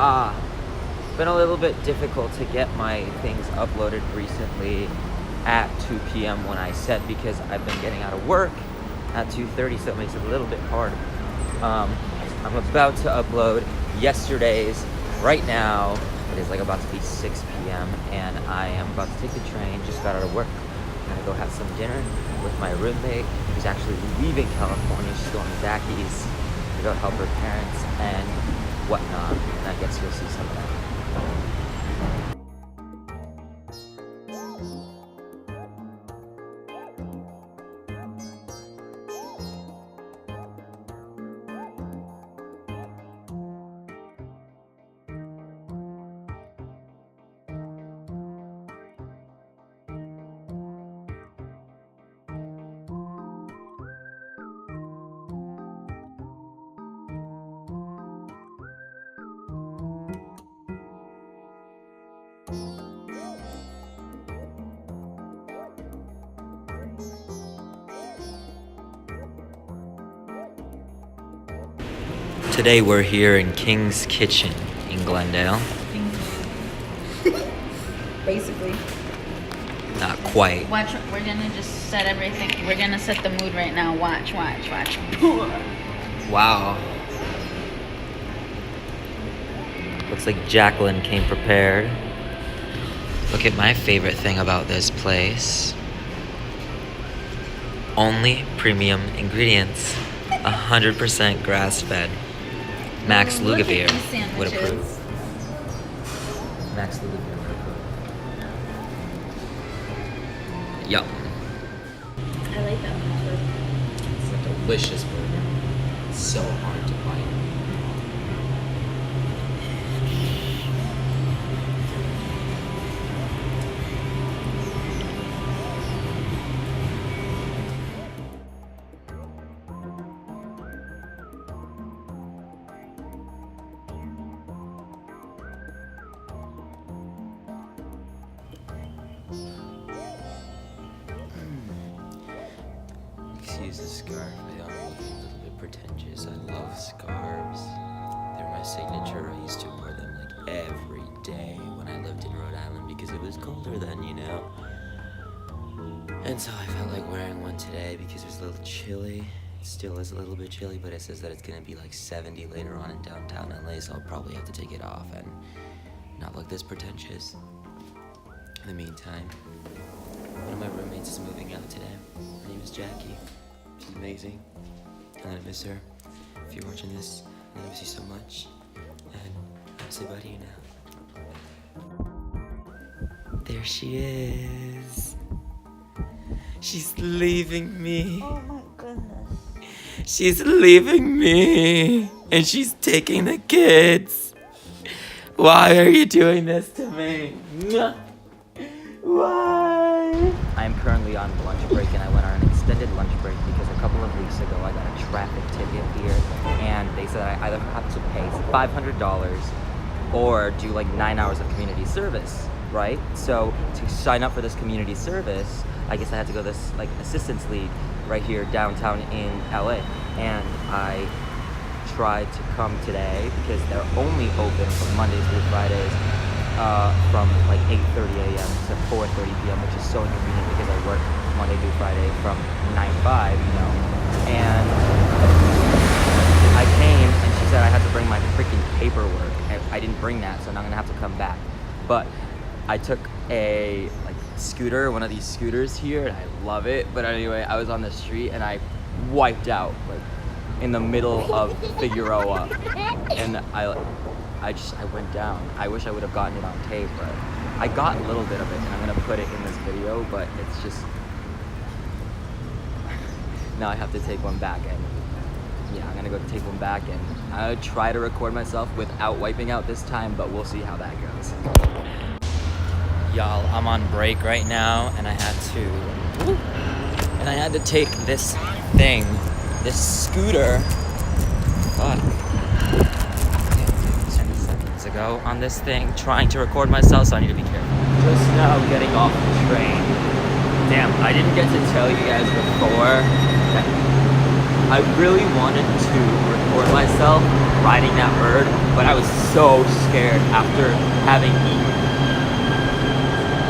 It's been a little bit difficult to get my things uploaded recently at 2 p.m. when I said, because I've been getting out of work at 2:30, so it makes it a little bit hard. I'm about to upload yesterday's right now. It is like about to be 6 p.m. and I am about to take the train. Just got out of work. I'm gonna go have some dinner with my roommate who's actually leaving California. She's going to Zacky's to go help her parents and whatnot. And I guess you'll see some of that. Today we're here in King's Kitchen in Glendale. Basically. Not quite. Watch, we're gonna just set everything. We're gonna set the mood right now. Watch. Wow. Looks like Jacqueline came prepared. Look at my favorite thing about this place. Only premium ingredients. 100% grass-fed. Max Lugavere would approve. Max Lugavere would approve. Yup. I like that one. It's a delicious burger. It's so hard to bite. Excuse the scarf, I know I'm looking a little bit pretentious. I love scarves. They're my signature. I used to wear them like every day when I lived in Rhode Island because it was colder then, you know. And so I felt like wearing one today because it was a little chilly. It still is a little bit chilly, but it says that it's gonna be like 70 later on in downtown LA, so I'll probably have to take it off and not look this pretentious. In the meantime, one of my roommates is moving out today. Her name is Jackie. She's amazing, and I miss her. If you're watching this, I miss you so much, and I'll say bye to you now. There she is. She's leaving me. Oh my goodness. She's leaving me, and she's taking the kids. Why are you doing this to me? Why? I'm currently on lunch break, and I went on an extended lunch break because a couple of weeks ago I got a traffic ticket here, and they said I either have to pay $500 or do like 9 hours of community service, right? So to sign up for this community service, I guess I had to go this like assistance lead right here downtown in LA, and I tried to come today because they're only open from Mondays through Fridays. From like 8:30 a.m. to 4:30 p.m., which is so inconvenient because I work Monday through Friday from 9 to 5, you know. And I came and she said I had to bring my freaking paperwork. And I didn't bring that, so now I'm gonna have to come back. But I took a like scooter, one of these scooters here, and I love it. But anyway, I was on the street and I wiped out like in the middle of Figueroa, and I went down. I wish I would have gotten it on tape, but I got a little bit of it, and I'm gonna put it in this video, but it's just, now I have to take one back, and yeah, I'm gonna go take one back, and I'll try to record myself without wiping out this time, but we'll see how that goes. Y'all, I'm on break right now, and I had to take this thing, this scooter, fuck. Ago on this thing, trying to record myself, so I need to be careful. Just now getting off the train. Damn, I didn't get to tell you guys before that I really wanted to record myself riding that bird, but I was so scared after having eaten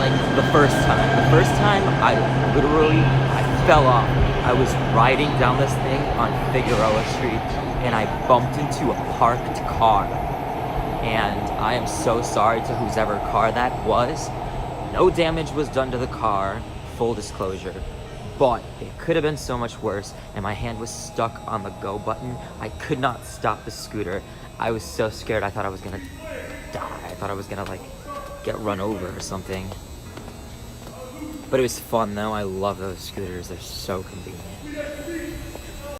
like the first time. The first time I fell off. I was riding down this thing on Figueroa Street and I bumped into a parked car. And I am so sorry to whoever car that was. No damage was done to the car, full disclosure, but it could have been so much worse, and my hand was stuck on the go button. I could not stop the scooter. I was so scared, I thought I was gonna die. I thought I was gonna like get run over or something. But it was fun though. I love those scooters, they're so convenient.